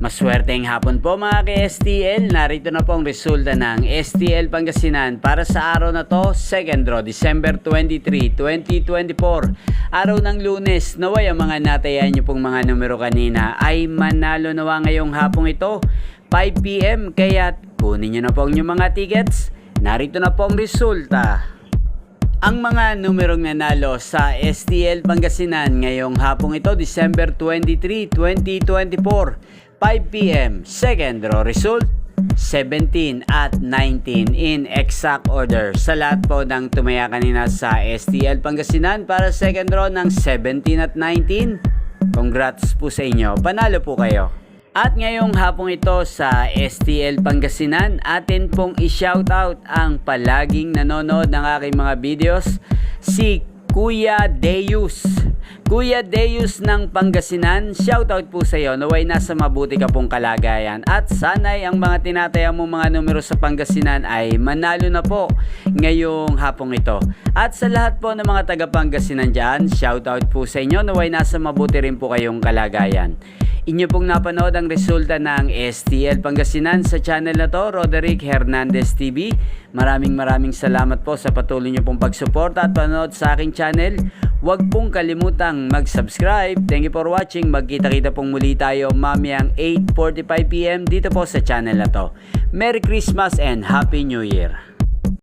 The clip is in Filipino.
Maswerteng hapon po mga ka-STL. Narito na po ang resulta ng STL Pangasinan para sa araw na to, 2nd draw, December 23, 2024. Araw ng Lunes. Naway ang mga natayan nyo pong mga numero kanina ay manalo nawa ngayong hapong ito, 5 PM. Kaya kunin nyo na po ang inyong mga tickets. Narito na po ang resulta. Ang mga numerong nanalo sa STL Pangasinan ngayong hapong ito, December 23, 2024, 5 PM, second draw result, 17 at 19 in exact order. Sa lahat po ng tumaya kanina sa STL Pangasinan para second draw ng 17 at 19, congrats po sa inyo, panalo po kayo. At ngayong hapong ito sa STL Pangasinan, atin pong i-shoutout ang palaging nanonood ng aking mga videos, si Kuya Deus. Kuya Deus ng Pangasinan, shoutout po sa iyo. Naway nasa mabuti ka pong kalagayan. At sana'y ang mga tinataya mong mga numero sa Pangasinan ay manalo na po ngayong hapong ito. At sa lahat po ng mga taga Pangasinan dyan, shoutout po sa inyo. Naway nasa mabuti rin po kayong kalagayan. Inyo pong napanood ang resulta ng STL Pangasinan sa channel na to, Roderick Hernandez TV. Maraming salamat po sa patuloy nyo pong pagsuporta at panood sa aking channel. Huwag pong kalimutang mag-subscribe. Thank you for watching. Magkita-kita pong muli tayo mamayang 8:45 PM dito po sa channel na to. Merry Christmas and Happy New Year!